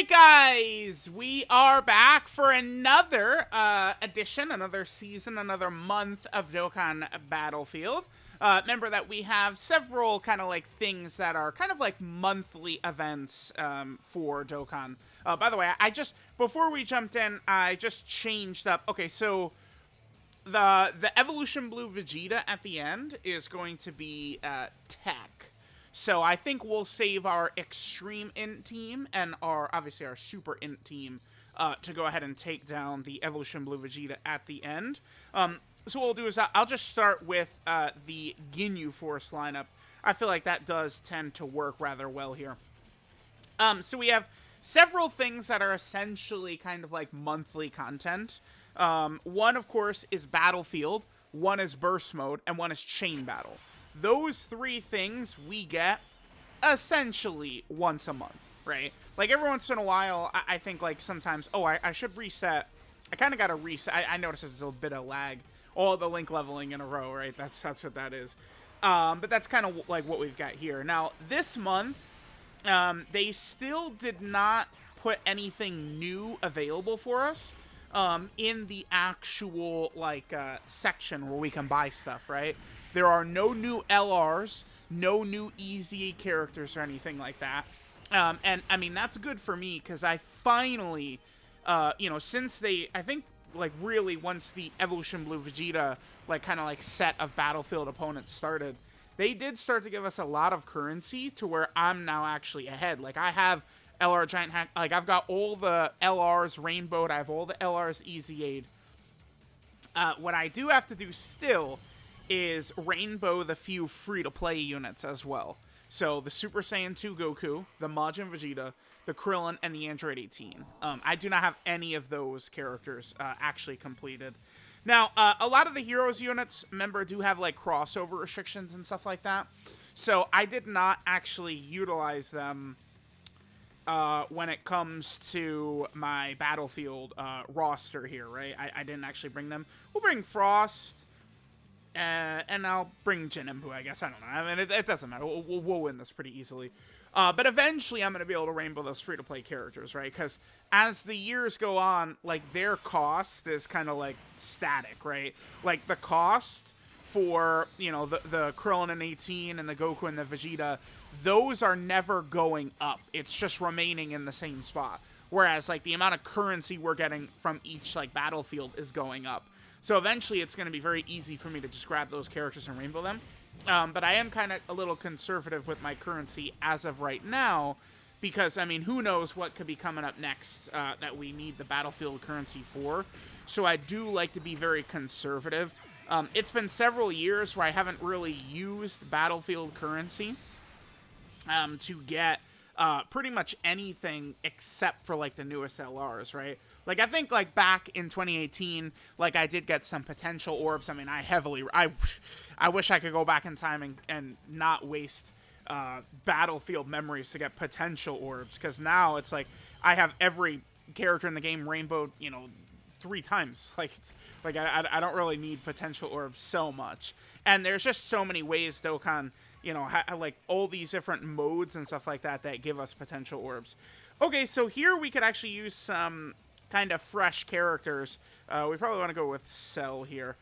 Alright guys, we are back for another edition, another season, another month of Dokkan Battlefield. Remember that we have several kind of like things that are kind of like monthly events for Dokkan. By the way, before we jumped in, I just changed up. Okay, so the Evolution Blue Vegeta at the end is going to be tech. So I think we'll save our Extreme Int team and obviously our Super Int team to go ahead and take down the Evolution Blue Vegeta at the end. So what we'll do is I'll just start with the Ginyu Force lineup. I feel like that does tend to work rather well here. So we have several things that are essentially kind of like monthly content. One, of course, is Battlefield, one is Burst Mode, and one is Chain Battle. Those three things we get essentially once a month, right? Like every once in a while, I think like sometimes, I should reset. I kind of got to reset. I noticed there's a bit of lag. All the link leveling in a row, right? That's what that is. But that's kind of like what we've got here. Now, this month, they still did not put anything new available for us in the actual like section where we can buy stuff, right? There are no new LRs, no new EZA characters or anything like that. And I mean, that's good for me because I finally, since I think like really once the Evolution Blue Vegeta like kind of like set of Battlefield opponents started, they did start to give us a lot of currency to where I'm now actually ahead. Like I have LR Giant Hack, like I've got all the LRs rainbowed, I have all the LRs EZA'd. What I do have to do still is rainbow the few free-to-play units as well. So the Super Saiyan 2 Goku, the Majin Vegeta, the Krillin, and the Android 18. I do not have any of those characters actually completed. Now, a lot of the Heroes units, remember, do have like crossover restrictions and stuff like that. So I did not actually utilize them when it comes to my Battlefield roster here, right? I didn't actually bring them. We'll bring Frost. And I'll bring Jinimbu, I guess. I don't know. I mean, it doesn't matter. We'll win this pretty easily. But eventually, I'm going to be able to rainbow those free-to-play characters, right? Because as the years go on, like, their cost is kind of, like, static, right? Like, the cost for, the Krillin and 18 and the Goku and the Vegeta, those are never going up. It's just remaining in the same spot. Whereas, like, the amount of currency we're getting from each, like, Battlefield is going up. So eventually it's going to be very easy for me to just grab those characters and rainbow them. But I am kind of a little conservative with my currency as of right now. Because, I mean, who knows what could be coming up next that we need the Battlefield currency for. So I do like to be very conservative. It's been several years where I haven't really used Battlefield currency to get pretty much anything except for, like, the newest LRs, right? Like, I think, like, back in 2018, like, I did get some potential orbs. I mean, I wish I could go back in time and not waste Battlefield memories to get potential orbs. Because now it's like, I have every character in the game rainbowed, 3 times. Like, it's like, I don't really need potential orbs so much. And there's just so many ways Dokkan, like, all these different modes and stuff like that give us potential orbs. Okay, so here we could actually use some kind of fresh characters. We probably want to go with Cell here.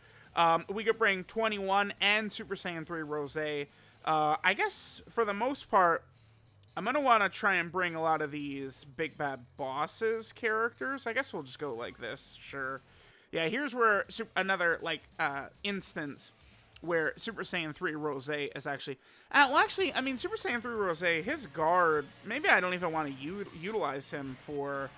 We could bring 21 and Super Saiyan 3 Rose. I guess for the most part, I'm going to want to try and bring a lot of these Big Bad Bosses characters. I guess we'll just go like this, sure. Yeah, here's where another like instance where Super Saiyan 3 Rose is actually... I mean, Super Saiyan 3 Rose, his guard, maybe I don't even want to utilize him for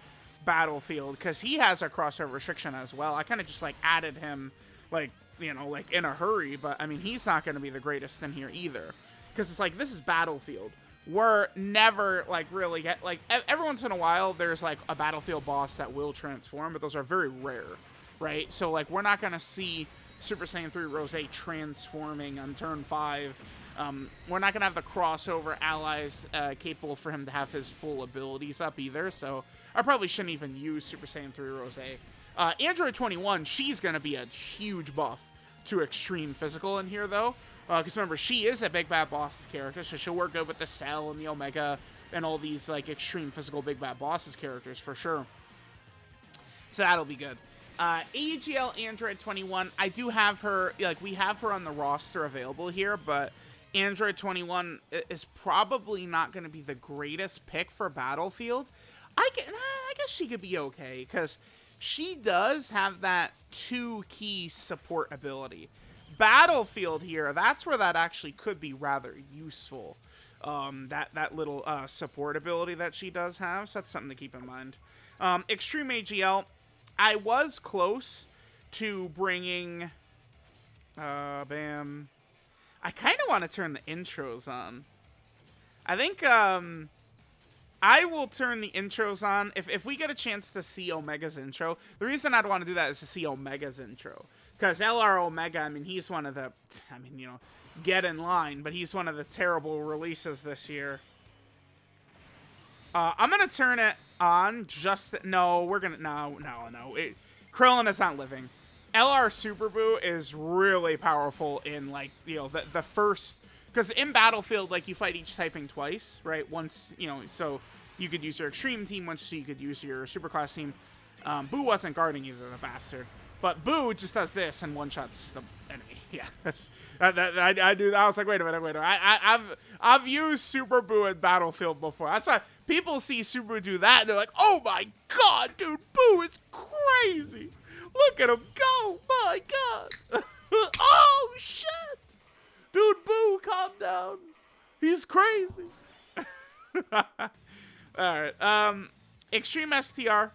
Battlefield, because he has a crossover restriction as well. I kind of just, like, added him, like, like, in a hurry, but, I mean, he's not going to be the greatest in here either. Because it's like, this is Battlefield. We're never, like, really like, every once in a while, there's, like, a Battlefield boss that will transform, but those are very rare, right? So, like, we're not going to see Super Saiyan 3 Rose transforming on turn 5. We're not going to have the crossover allies capable for him to have his full abilities up either, so I probably shouldn't even use Super Saiyan 3 Rose. Android 21, she's going to be a huge buff to Extreme Physical in here, though. Because remember, she is a Big Bad Boss character, so she'll work good with the Cell and the Omega and all these like extreme physical big bad bosses characters for sure. So that'll be good. AGL Android 21, I do have her, like, we have her on the roster available here, but Android 21 is probably not going to be the greatest pick for Battlefield. I guess she could be okay, because she does have that 2 key support ability. Battlefield here, that's where that actually could be rather useful. That little support ability that she does have, so that's something to keep in mind. Extreme AGL, I was close to bringing, bam. I kind of want to turn the intros on. I think, I will turn the intros on. If we get a chance to see Omega's intro, the reason I'd want to do that is to see Omega's intro. Because LR Omega, I mean, he's one of the, I mean, you know, get in line, but he's one of the terrible releases this year. I'm going to turn it on just... No, we're going to... No. Krillin is not living. LR Super Boo is really powerful in, like, you know, the first... Because in Battlefield, like, you fight each typing twice, right? Once, you know, so you could use your Extreme team, once you could use your Superclass team. Boo wasn't guarding either, the bastard. But Boo just does this and one-shots the enemy. Yeah, I do that. I was like, wait a minute. I've used Super Boo in Battlefield before. That's why people see Super Boo do that, and they're like, oh my god, dude, Boo is crazy. Look at him go, my god. Oh, shit. Dude, Boo, calm down. He's crazy. Alright, Extreme STR.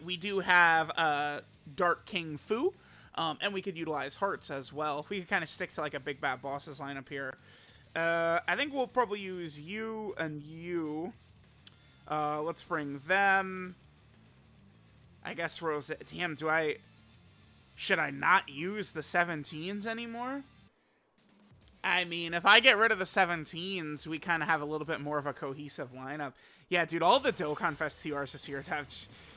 We do have Dark King Fu, and we could utilize Hearts as well. We could kind of stick to like a big bad bosses lineup here. I think we'll probably use you and you. Let's bring them. I guess Rose. Damn, should I not use the 17s anymore? I mean, if I get rid of the 17s, we kind of have a little bit more of a cohesive lineup. Yeah, dude, all the DOKKANFEST TRs this year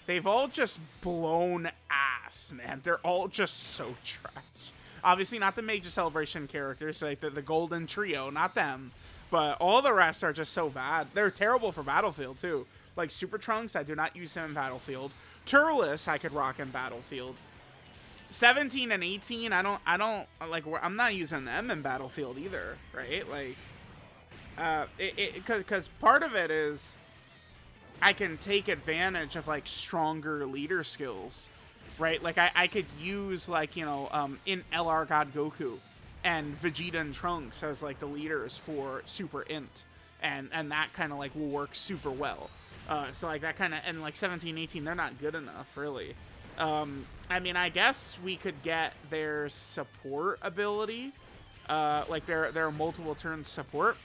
they've all just blown ass, man. They're all just so trash. Obviously, not the Major Celebration characters, like the Golden Trio, not them. But all the rest are just so bad. They're terrible for Battlefield, too. Like Super Trunks, I do not use him in Battlefield. Turles, I could rock in Battlefield. 17 and 18, I don't like, I'm not using them in Battlefield either, right? Like, because part of it is I can take advantage of, like, stronger leader skills, right? Like, I could use, like, you know, in LR God Goku and Vegeta and Trunks as, like, the leaders for Super Int, and that kind of, like, will work super well. So, like, that kind of, and, like, 17, 18, they're not good enough, really. I mean, I guess we could get their support ability, like their multiple turn support,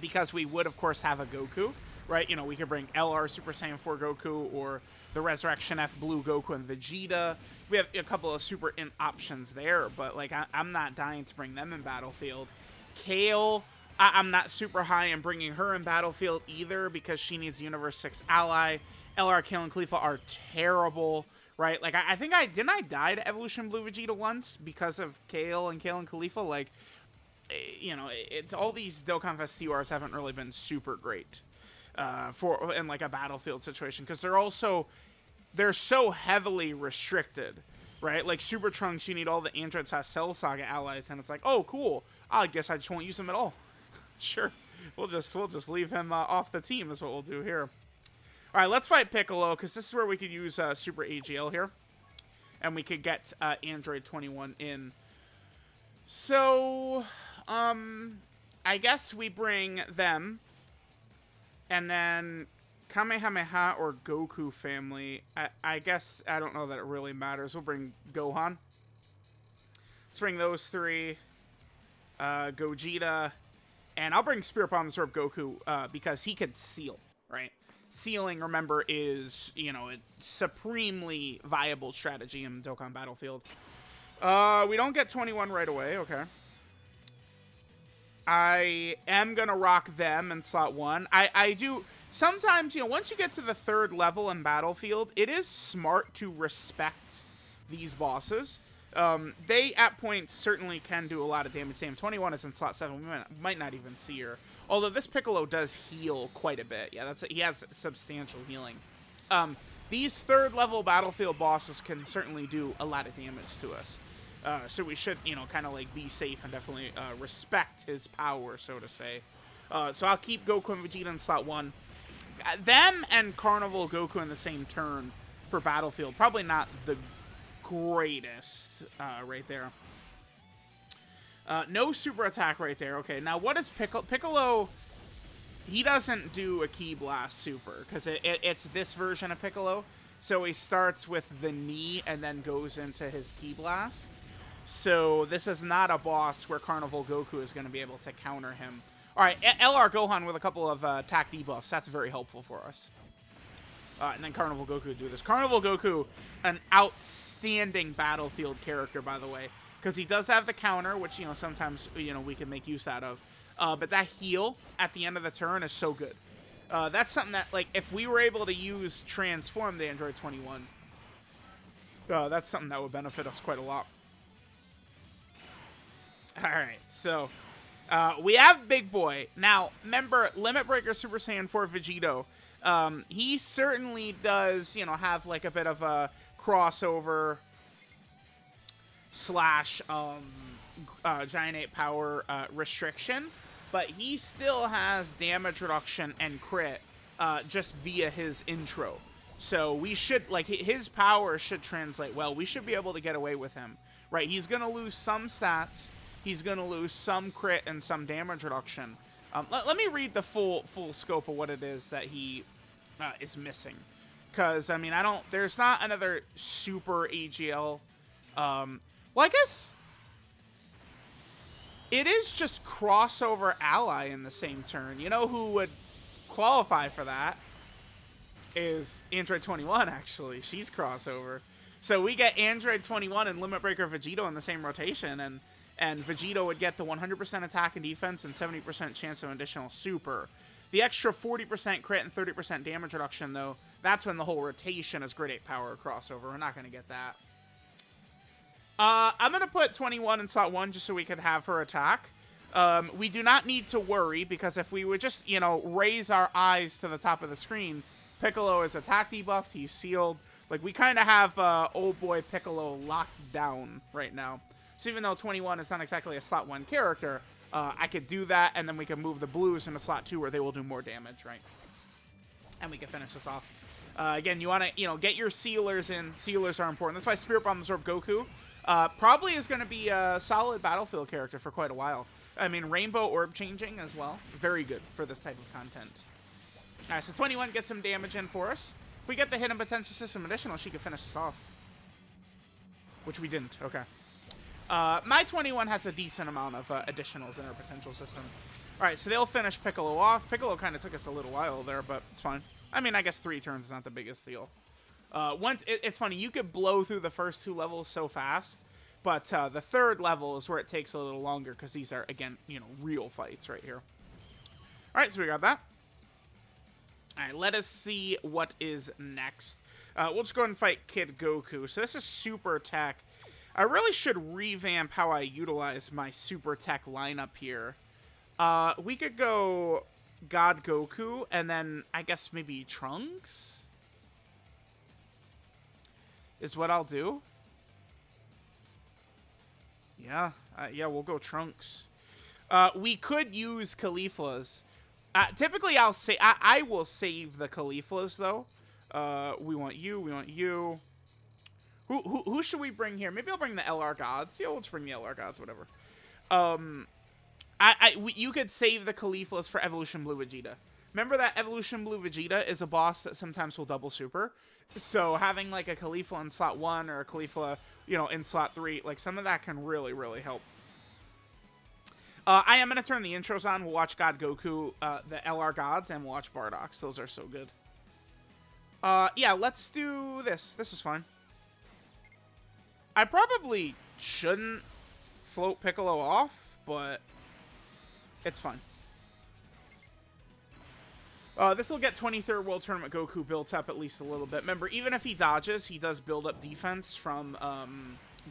because we would, of course, have a Goku, right? You know, we could bring LR Super Saiyan 4 Goku, or the Resurrection F Blue Goku and Vegeta. We have a couple of Super Int options there, but, like, I'm not dying to bring them in Battlefield. Kale, I'm not super high in bringing her in Battlefield either, because she needs Universe 6 ally. LR, Kale, and Khalifa are terrible, right? Like, I think didn't I die to Evolution Blue Vegeta once because of Kale and Khalifa? Like, you know, it's all these DOKKANFEST TRs haven't really been super great in, like, a Battlefield situation, because they're so heavily restricted, right? Like, Super Trunks, you need all the Android Cell Saga allies, and it's like, oh, cool. I guess I just won't use them at all. Sure. We'll just leave him off the team is what we'll do here. All right, let's fight Piccolo, because this is where we could use Super AGL here. And we could get Android 21 in. So, I guess we bring them. And then Kamehameha or Goku family. I guess, I don't know that it really matters. We'll bring Gohan. Let's bring those three. Gogeta. And I'll bring Spirit Bomb Absorb Goku, because he could seal, right? Sealing, remember, is, you know, a supremely viable strategy in Dokkan Battlefield. We don't get 21 right away. Okay. I am going to rock them in slot 1. I do... Sometimes, you know, once you get to the 3rd level in Battlefield, it is smart to respect these bosses. They, at points, certainly can do a lot of damage to him. 21 is in slot 7. We might not even see her. Although this Piccolo does heal quite a bit. Yeah, he has substantial healing. These third level Battlefield bosses can certainly do a lot of damage to us. So we should, you know, kind of like be safe and definitely respect his power, so to say. So I'll keep Goku and Vegeta in slot 1. Them and Carnival Goku in the same turn for Battlefield. Probably not the greatest right there. No super attack right there. Okay, now what is Piccolo? Piccolo, he doesn't do a Ki Blast super, because it's this version of Piccolo. So he starts with the knee and then goes into his Ki Blast. So this is not a boss where Carnival Goku is going to be able to counter him. Alright, LR Gohan with a couple of attack debuffs. That's very helpful for us. And then Carnival Goku do this. Carnival Goku, an outstanding Battlefield character, by the way. Because he does have the counter, which, you know, sometimes, you know, we can make use out of. But that heal at the end of the turn is so good. That's something that, like, if we were able to use Transform the Android 21, that's something that would benefit us quite a lot. Alright, so we have Big Boy. Now, remember, Limit Breaker Super Saiyan 4 Vegito. He certainly does, you know, have like a bit of a crossover slash Giant Ape power restriction, but he still has damage reduction and crit just via his intro. So we should, like, his power should translate well. We should be able to get away with him, right? He's going to lose some stats. He's going to lose some crit and some damage reduction. Let me read the full scope of what it is that he is missing. Because, I mean, there's not another super AGL. Well, I guess it is just crossover ally in the same turn. You know who would qualify for that? Is Android 21, actually. She's crossover. So we get Android 21 and Limit Breaker Vegito in the same rotation, and Vegito would get the 100% attack and defense and 70% chance of additional super. The extra 40% crit and 30% damage reduction, though, that's when the whole rotation is Grid 8 power crossover. We're not going to get that. I'm going to put 21 in slot 1 just so we could have her attack. We do not need to worry, because if we would just, you know, raise our eyes to the top of the screen, Piccolo is attack debuffed, he's sealed. Like, we kind of have old boy Piccolo locked down right now. So even though 21 is not exactly a slot 1 character, I could do that, and then we can move the blues into slot 2 where they will do more damage, right? And we can finish this off. Again, you want to, you know, get your sealers in. Sealers are important. That's why Spirit Bomb Absorb Goku probably is going to be a solid Battlefield character for quite a while. I mean, Rainbow Orb Changing as well. Very good for this type of content. Alright, so 21 gets some damage in for us. If we get the Hidden Potential System additional, she could finish us off. Which we didn't. Okay. My 21 has a decent amount of additionals in her potential system. Alright, so they'll finish Piccolo off. Piccolo kind of took us a little while there, but it's fine. I mean, I guess 3 turns is not the biggest deal. It's funny, you could blow through the first 2 levels so fast, but the third level is where it takes a little longer, because these are, again, you know, real fights right here. Alright, so we got that. Alright, let us see what is next. We'll just go ahead and fight Kid Goku. So this is Super Tech. I really should revamp how I utilize my Super Tech lineup here. We could go God Goku, and then I guess maybe Trunks is what I'll do. Yeah, we'll go Trunks. We could use Cauliflas. Typically, I will save the Cauliflas, though. We want you. Who should we bring here? Maybe I'll bring the LR Gods. Yeah, we'll just bring the LR Gods, whatever. You could save the Cauliflas for Evolution Blue Vegeta. Remember that Evolution Blue Vegeta is a boss that sometimes will double super. So having like a Caulifla in slot 1 or a Caulifla, you know, in slot 3, like some of that can really, really help. I am going to turn the intros on. We'll watch God Goku, the LR Gods, and we'll watch Bardock's. Those are so good. Yeah, let's do this. This is fine. I probably shouldn't float Piccolo off, but it's fine. This will get 23rd World Tournament Goku built up at least a little bit. Remember, even if he dodges, he does build up defense from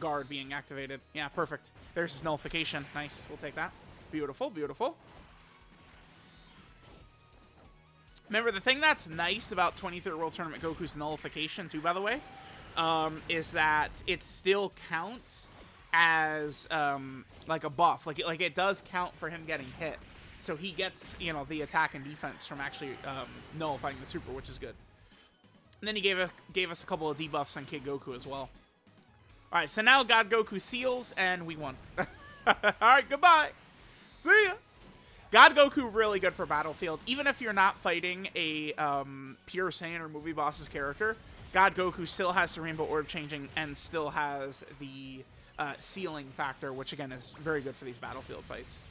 guard being activated. Yeah, perfect. There's his nullification. Nice. We'll take that. Beautiful, beautiful. Remember, the thing that's nice about 23rd World Tournament Goku's nullification, too, by the way, is that it still counts as, like, a buff. Like, it does count for him getting hit. So he gets, you know, the attack and defense from actually nullifying the super, which is good. And then he gave us a couple of debuffs on Kid Goku as well. Alright, so now God Goku seals, and we won. Alright, goodbye! See ya! God Goku, really good for Battlefield. Even if you're not fighting a pure Saiyan or movie boss's character, God Goku still has the Rainbow Orb changing and still has the sealing factor, which again is very good for these Battlefield fights.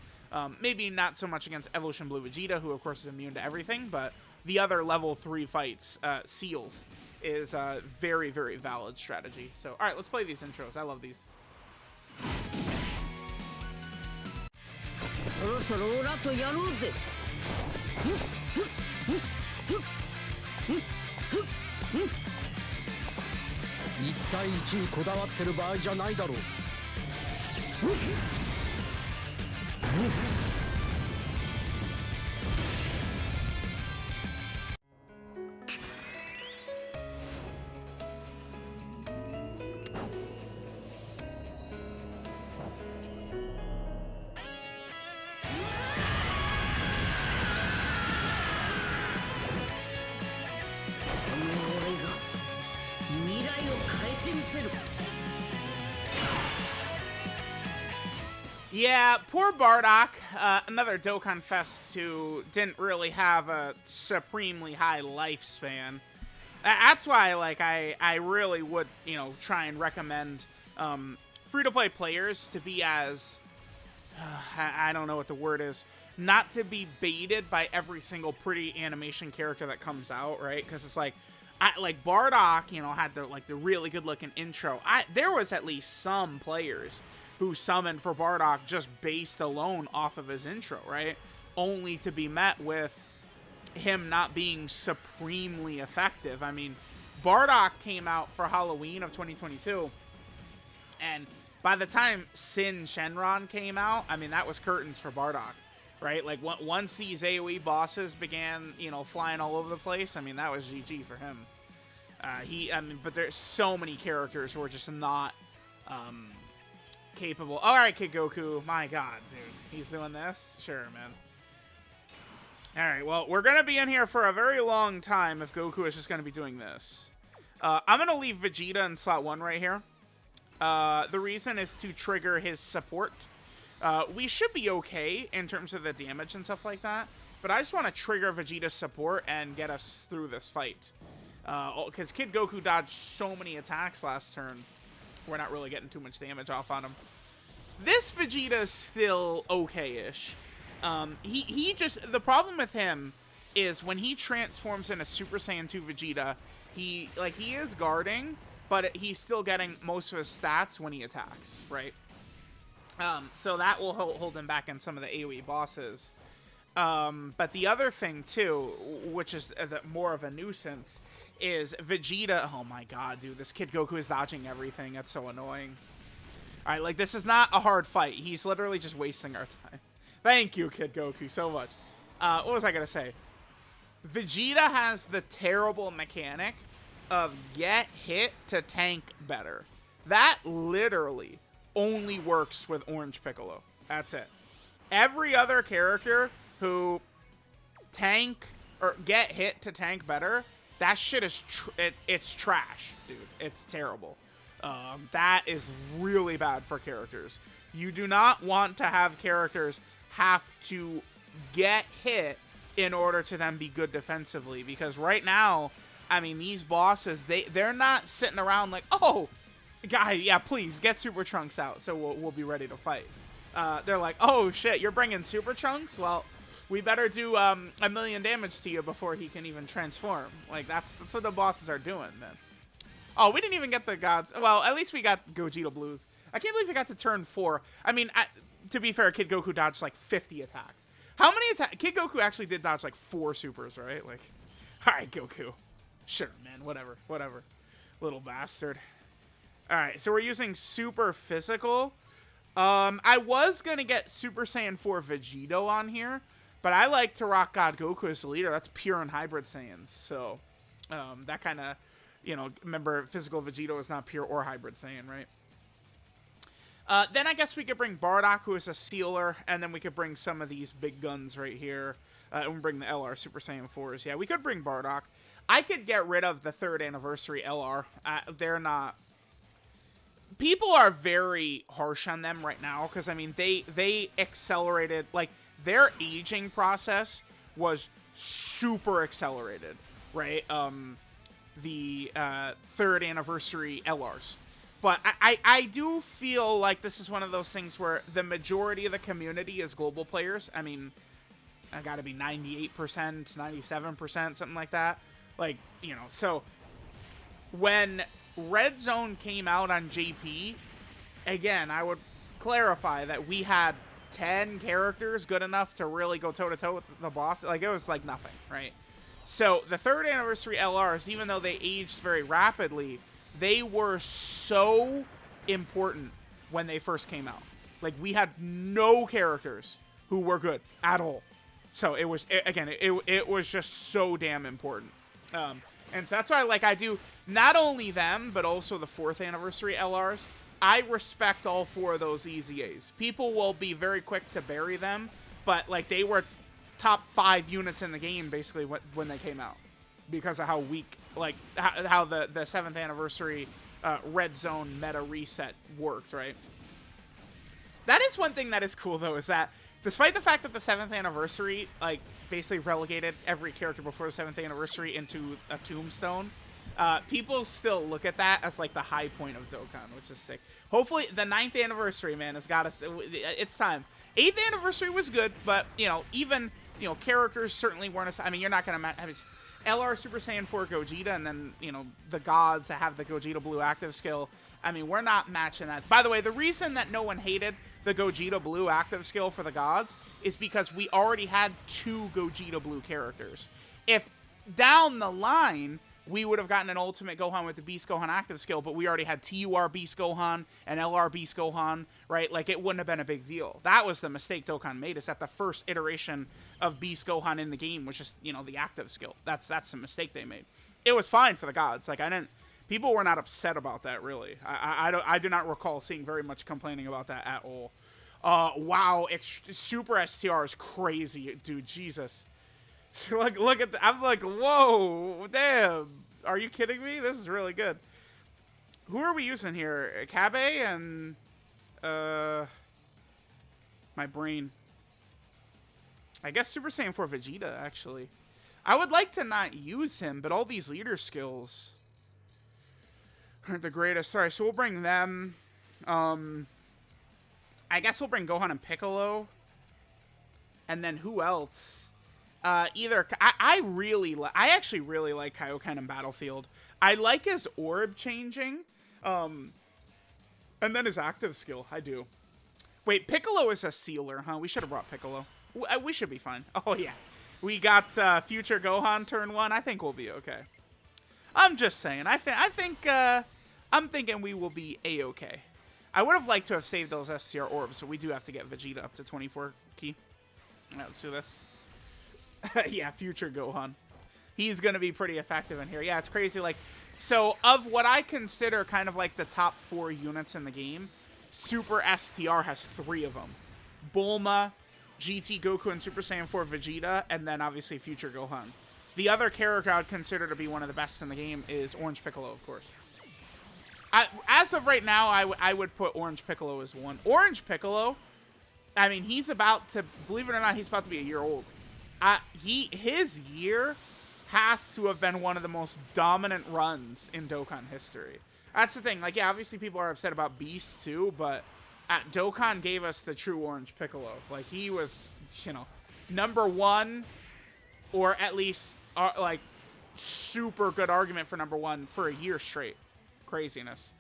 Maybe not so much against Evolution Blue Vegeta, who of course is immune to everything, but the other level 3 fights, seals, is a very, very valid strategy. So, alright, let's play these intros. I love these. Yeah, poor Bardock, another Dokkan Fest who didn't really have a supremely high lifespan. That's why, like, I really would, you know, try and recommend free-to-play players to be as, I don't know what the word is, not to be baited by every single pretty animation character that comes out, right? Because it's like, Bardock, you know, had the really good-looking intro. There was at least some players who summoned for Bardock just based alone off of his intro, right? Only to be met with him not being supremely effective. I mean, Bardock came out for Halloween of 2022, and by the time Sin Shenron came out, I mean, that was curtains for Bardock, right? Like, once these AoE bosses began, you know, flying all over the place, I mean, that was GG for him. But there's so many characters who are just not, capable. Alright, Kid Goku. My god, dude. He's doing this? Sure, man. Alright, well, we're going to be in here for a very long time if Goku is just going to be doing this. I'm going to leave Vegeta in slot 1 right here. The reason is to trigger his support. We should be okay in terms of the damage and stuff like that, but I just want to trigger Vegeta's support and get us through this fight. Because Kid Goku dodged so many attacks last turn, we're not really getting too much damage off on him. This Vegeta is still okay-ish. He just, the problem with him is when he transforms into Super Saiyan 2 Vegeta, he is guarding, but he's still getting most of his stats when he attacks, right? So that will hold him back in some of the AoE bosses. But the other thing, too, which is more of a nuisance, is Vegeta. Oh my god, dude, this Kid Goku is dodging everything. That's so annoying. Alright, like, this is not a hard fight. He's literally just wasting our time. Thank you, Kid Goku, so much. What was I gonna say? Vegeta has the terrible mechanic of get hit to tank better. That literally only works with Orange Piccolo. That's it. Every other character who tank or get hit to tank better, that shit is it's trash, dude. It's terrible. That is really bad for characters. You do not want to have characters have to get hit in order to then be good defensively, because right now, I mean, these bosses, they're not sitting around like, oh, guy, yeah, please get Super Trunks out so we'll be ready to fight. They're like, oh shit, you're bringing Super Trunks? Well, we better do a million damage to you before he can even transform. Like, that's what the bosses are doing, man. Oh, we didn't even get the gods. Well, at least we got Gogeta Blues. I can't believe we got to turn 4. I mean, to be fair, Kid Goku dodged like 50 attacks. How many attacks? Kid Goku actually did dodge like 4 supers, right? Like, alright, Goku. Sure, man, whatever. Little bastard. Alright, so we're using Super Physical. I was gonna get Super Saiyan 4 Vegito on here, But I like to rock God Goku as the leader. That's pure and hybrid Saiyans. So that kind of, you know, remember physical Vegeta is not pure or hybrid Saiyan, right? Then I guess we could bring Bardock, who is a sealer, and then we could bring some of these big guns right here. And we'll bring the LR Super Saiyan 4s. Yeah, we could bring Bardock. I could get rid of the 3rd anniversary LR. They're not... People are very harsh on them right now, because, I mean, they accelerated... Like, their aging process was super accelerated, right? The 3rd anniversary LRs. But I do feel like this is one of those things where the majority of the community is global players. I mean, I gotta be 98%, 97%, something like that. Like, you know, so when Red Zone came out on JP, again, I would clarify that we had 10 characters good enough to really go toe-to-toe with the boss. Like, it was like nothing, right? So the 3rd anniversary LRs, even though they aged very rapidly, they were so important when they first came out. Like, we had no characters who were good at all. So it was, again, it was just so damn important. And so that's why, like, I do not only them, but also the 4th anniversary LRs. I respect all 4 of those EZAs. People will be very quick to bury them, but, like, they were top 5 units in the game, basically, when they came out. Because of how weak, like, how the 7th anniversary Red Zone meta reset worked, right? That is one thing that is cool, though, is that despite the fact that the 7th anniversary, like, basically relegated every character before the 7th anniversary into a tombstone, people still look at that as, like, the high point of Dokkan, which is sick. Hopefully, the 9th anniversary, man, has got us... It's time. 8th anniversary was good, but, you know, even, you know, characters certainly weren't... I mean, you're not going to have... LR Super Saiyan 4 Gogeta, and then, you know, the gods that have the Gogeta Blue active skill. I mean, we're not matching that. By the way, the reason that no one hated the Gogeta Blue active skill for the gods is because we already had 2 Gogeta Blue characters. If down the line, we would have gotten an Ultimate Gohan with the Beast Gohan active skill, but we already had TUR Beast Gohan and LR Beast Gohan, right? Like, it wouldn't have been a big deal. That was the mistake Dokkan made, is that the first iteration of Beast Gohan in the game was just, you know, the active skill. That's the mistake they made. It was fine for the gods. Like, people were not upset about that, really. I do not recall seeing very much complaining about that at all. Wow, Super STR is crazy, dude, Jesus. So look at I'm like, whoa, damn. Are you kidding me? This is really good. Who are we using here? Kabe and my brain. I guess Super Saiyan 4 Vegeta, actually. I would like to not use him, but all these leader skills aren't the greatest. Sorry, so we'll bring them. I guess we'll bring Gohan and Piccolo. And then who else? I actually really like Kaioken in Battlefield. I like his orb changing. And then his active skill. I do. Wait, Piccolo is a sealer, huh? We should have brought Piccolo. We should be fine. Oh, yeah. We got future Gohan turn 1. I think we'll be okay. I'm just saying. I'm thinking we will be A-okay. I would have liked to have saved those STR orbs, so we do have to get Vegeta up to 24 key. All right, let's do this. Yeah, future Gohan. He's going to be pretty effective in here. Yeah, it's crazy. Like, so of what I consider kind of like the top 4 units in the game, Super STR has 3 of them. Bulma, GT Goku, and Super Saiyan 4 Vegeta, and then obviously future Gohan. The other character I would consider to be one of the best in the game is Orange Piccolo, of course. As of right now, I would put Orange Piccolo as 1. Orange Piccolo, I mean, he's about to, believe it or not, he's about to be a year old. His year has to have been one of the most dominant runs in Dokkan history. That's the thing. Like, yeah, obviously people are upset about Beast too, but Dokkan gave us the true Orange Piccolo. Like, he was, you know, #1, or at least, like, super good argument for #1 for a year straight. Craziness.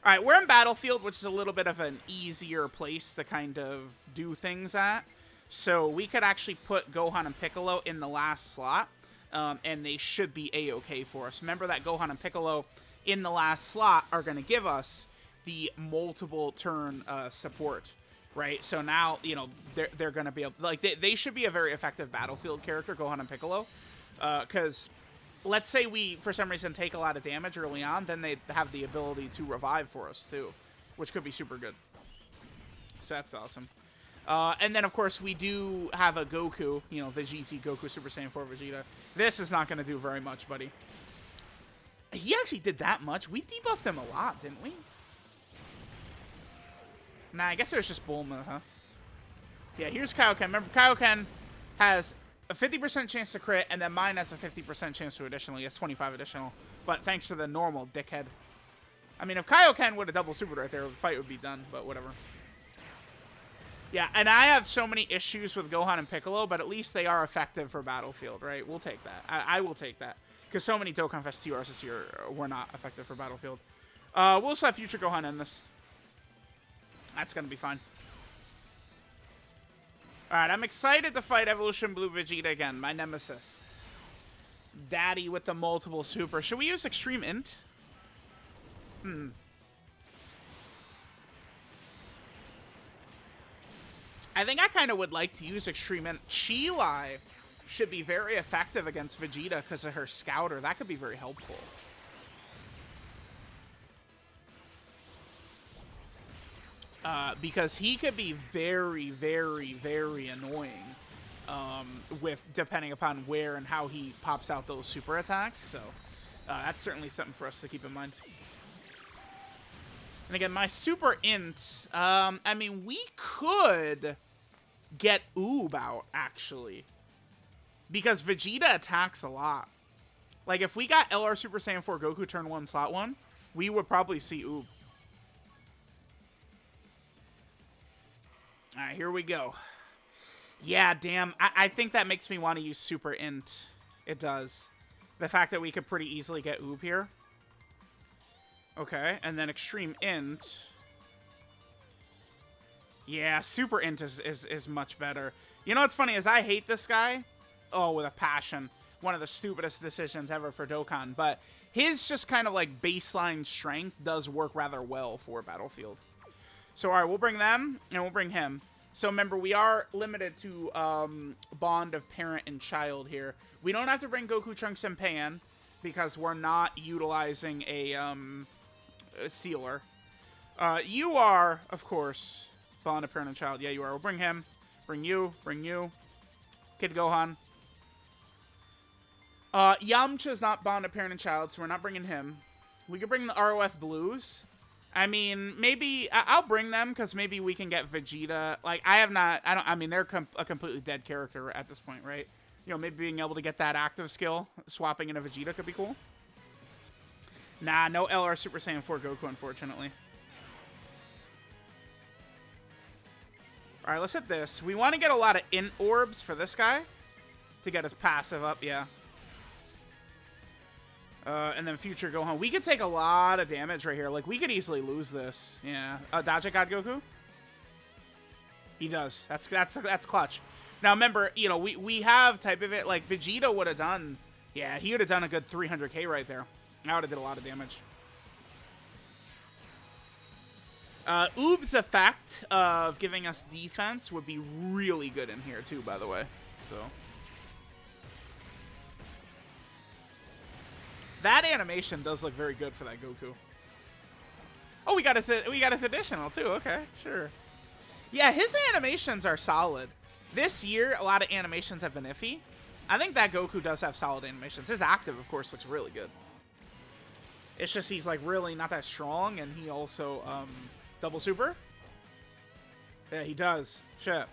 All right, we're in Battlefield, which is a little bit of an easier place to kind of do things at. So we could actually put Gohan and Piccolo in the last slot, and they should be A-okay for us. Remember that Gohan and Piccolo in the last slot are going to give us the multiple turn support, right? So now, you know, they're going to be able, like, they should be a very effective Battlefield character, Gohan and Piccolo, because let's say we, for some reason, take a lot of damage early on, then they have the ability to revive for us, too, which could be super good. So that's awesome. And then, of course, we do have a Goku, you know, Vegeta, Goku Super Saiyan 4 Vegeta. This is not going to do very much, buddy. He actually did that much. We debuffed him a lot, didn't we? Nah, I guess it was just Bulma, huh? Yeah, here's Kaioken. Remember, Kaioken has a 50% chance to crit, and then mine has a 50% chance to additional. He has 25 additional. But thanks to the normal dickhead. I mean, if Kaioken would have double supered right there, the fight would be done, but whatever. Yeah, and I have so many issues with Gohan and Piccolo, but at least they are effective for Battlefield, right? We'll take that. I will take that. Because so many DOKKANFEST TRs this year were not effective for Battlefield. We'll just have Future Gohan in this. That's going to be fine. Alright, I'm excited to fight Evolution Blue Vegeta again, my nemesis. Daddy with the multiple super. Should we use Extreme Int? I think I kind of would like to use Extreme Int. Chi-Lai should be very effective against Vegeta because of her Scouter. That could be very helpful. Because he could be very, very, very annoying with depending upon where and how he pops out those super attacks. So that's certainly something for us to keep in mind. And again, my super int, I mean, we could get Oob out, actually. Because Vegeta attacks a lot. Like, if we got LR Super Saiyan 4 Goku turn 1, slot 1, we would probably see Oob. Alright, here we go. Yeah, damn. I think that makes me want to use Super Int. It does. The fact that we could pretty easily get Oob here. Okay, and then Extreme Int. Yeah, Super Int is much better. You know what's funny is I hate this guy. Oh, with a passion. One of the stupidest decisions ever for Dokkan. But his just kind of like baseline strength does work rather well for Battlefield. So, alright, we'll bring them, and we'll bring him. So, remember, we are limited to bond of parent and child here. We don't have to bring Goku, Trunks, and Pan, because we're not utilizing a sealer. You are, of course, bond of parent and child. Yeah, you are. We'll bring him. Bring you. Bring you. Kid Gohan. Yamcha's not bond of parent and child, so we're not bringing him. We could bring the ROF Blues. I mean, maybe I'll bring them because maybe we can get Vegeta. Like, I mean, they're a completely dead character at this point, right? You know, maybe being able to get that active skill, swapping in a Vegeta could be cool. Nah, no LR Super Saiyan 4 Goku, unfortunately. Alright, let's hit this. We want to get a lot of int orbs for this guy to get his passive up, yeah. And then Future Gohan. We could take a lot of damage right here. Like, we could easily lose this. Yeah. Daja God Goku? He does. That's clutch. Now, remember, you know, we have type of it. Like, Vegeta would have done... Yeah, he would have done a good 300k right there. That would have did a lot of damage. Oob's effect of giving us defense would be really good in here, too, by the way. So... That animation does look very good for that Goku. Oh, we got his additional too. Okay, sure. Yeah, his animations are solid. This year, a lot of animations have been iffy. I think that Goku does have solid animations. His active, of course, looks really good. It's just he's like really not that strong, and he also double super. Yeah, he does. Shit.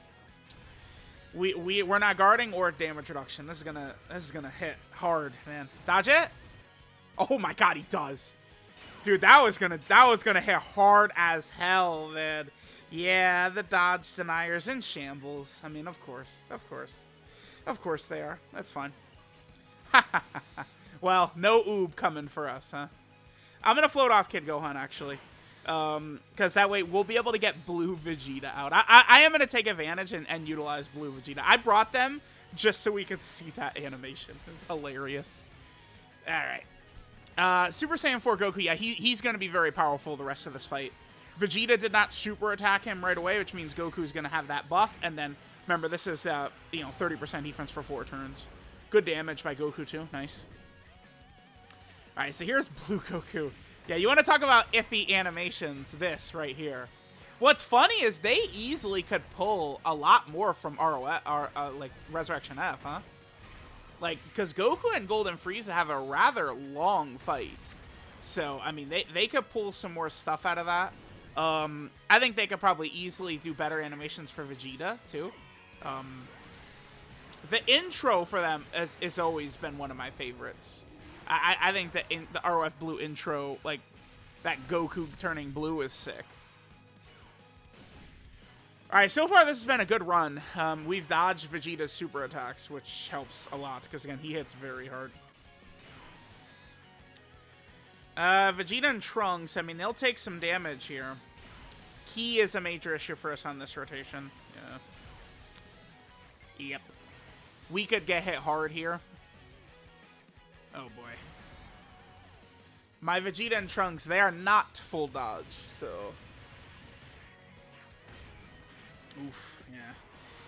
We're not guarding or damage reduction. This is gonna hit hard, man. Dodge it. Oh my god, he does. Dude, that was gonna hit hard as hell, man. Yeah, the dodge deniers in shambles. I mean, of course they are. That's fine. Well, no Oob coming for us, huh? I'm gonna float off Kid Gohan, actually. Because that way we'll be able to get Blue Vegeta out. I am gonna take advantage and utilize Blue Vegeta. I brought them just so we could see that animation. Hilarious. Alright. Super Saiyan 4 Goku, yeah, he's going to be very powerful the rest of this fight. Vegeta did not super attack him right away, which means Goku's going to have that buff. And then, remember, this is, 30% defense for 4 turns. Good damage by Goku, too. Nice. All right, so here's Blue Goku. Yeah, you want to talk about iffy animations, this right here. What's funny is they easily could pull a lot more from ROF, like Resurrection F, huh? Like, because Goku and Golden Frieza have a rather long fight. So, I mean, they could pull some more stuff out of that. I think they could probably easily do better animations for Vegeta, too. The intro for them has always been one of my favorites. I think that the ROF Blue intro, like, that Goku turning blue is sick. Alright, so far this has been a good run. We've dodged Vegeta's super attacks, which helps a lot, because again, he hits very hard. Vegeta and Trunks, I mean, they'll take some damage here. Ki is a major issue for us on this rotation. Yeah. Yep. We could get hit hard here. Oh boy. My Vegeta and Trunks, they are not full dodge, so... Oof, yeah.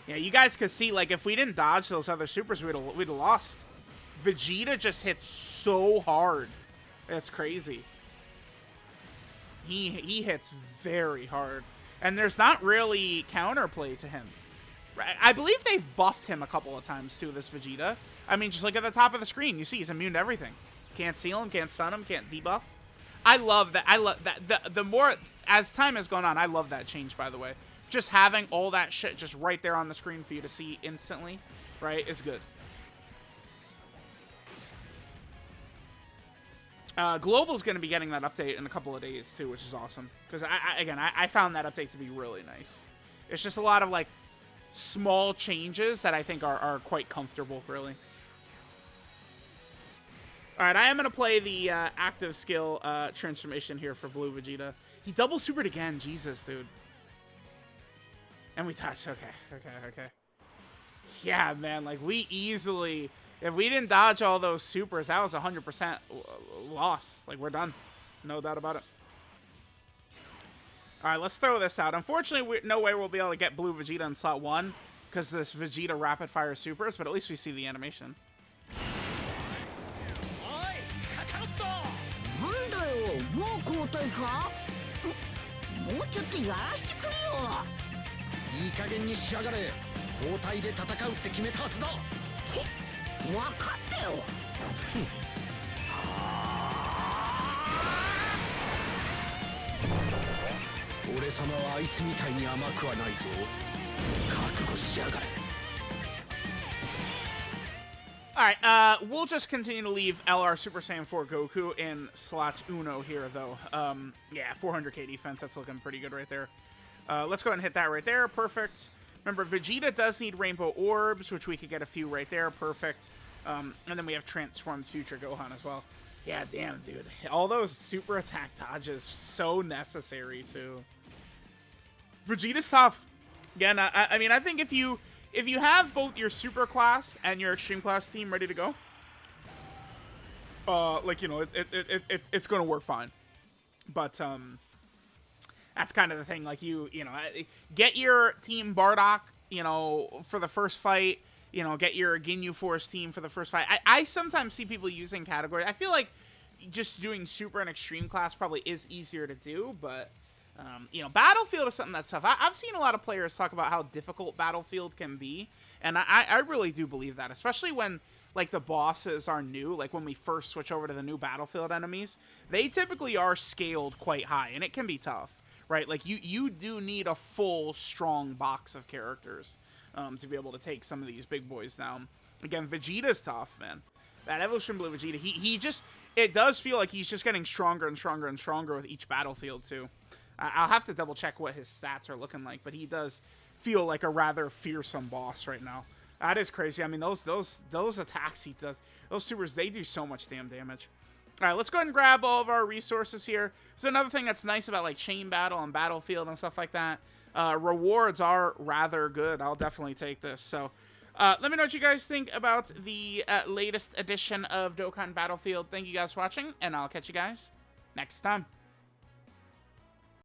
Yeah, you guys could see, like, if we didn't dodge those other supers, we'd have lost. Vegeta just hits so hard. That's crazy. He hits very hard. And there's not really counterplay to him. I believe they've buffed him a couple of times, too, this Vegeta. I mean, just look at the top of the screen. You see, he's immune to everything. Can't seal him, can't stun him, can't debuff. I love that. I love that. The more, as time has gone on, I love that change, by the way. Just having all that shit just right there on the screen for you to see instantly, right, is good. Global's going to be getting that update in a couple of days, too, which is awesome. Because, I found that update to be really nice. It's just a lot of, like, small changes that I think are quite comfortable, really. Alright, I am going to play the active skill transformation here for Blue Vegeta. He double supered again. Jesus, dude. And we touched. Okay. Yeah, man, like, we easily... If we didn't dodge all those supers, that was 100% loss. Like, we're done. No doubt about it. All right, let's throw this out. Unfortunately, no way we'll be able to get Blue Vegeta in slot 1 because this Vegeta rapid-fire supers, but at least we see the animation. Alright, we'll just continue to leave LR Super Saiyan 4 Goku in slots Uno here, though. Yeah, 400k defense, that's looking pretty good right there. Let's go ahead and hit that right there, perfect. Remember, Vegeta does need Rainbow Orbs, which we could get a few right there, perfect. And then we have Transformed Future Gohan as well. Yeah, damn, dude. All those super attack dodges, so necessary, too. Vegeta's tough. Again, I mean, I think if you have both your super class and your extreme class team ready to go, like, you know, it's gonna work fine. But that's kind of the thing. Like, you know, get your team Bardock, you know, for the first fight. You know, get your Ginyu Force team for the first fight. I sometimes see people using categories. I feel like just doing super and extreme class probably is easier to do, but you know, Battlefield is something that's tough. I've seen a lot of players talk about how difficult Battlefield can be, and I really do believe that, especially when, like, the bosses are new. Like, when we first switch over to the new Battlefield enemies, they typically are scaled quite high, and it can be tough, right? Like, you do need a full, strong box of characters to be able to take some of these big boys down. Again, Vegeta's tough, man. That Evolution Blue Vegeta, he just, it does feel like he's just getting stronger and stronger and stronger with each Battlefield, too. I'll have to double check what his stats are looking like, but he does feel like a rather fearsome boss right now. That is crazy. I mean, those attacks he does, those supers, they do so much damn damage. All right, let's go ahead and grab all of our resources here. So another thing that's nice about, like, Chain Battle and Battlefield and stuff like that, rewards are rather good. I'll definitely take this. So let me know what you guys think about the latest edition of Dokkan Battlefield. Thank you guys for watching, and I'll catch you guys next time.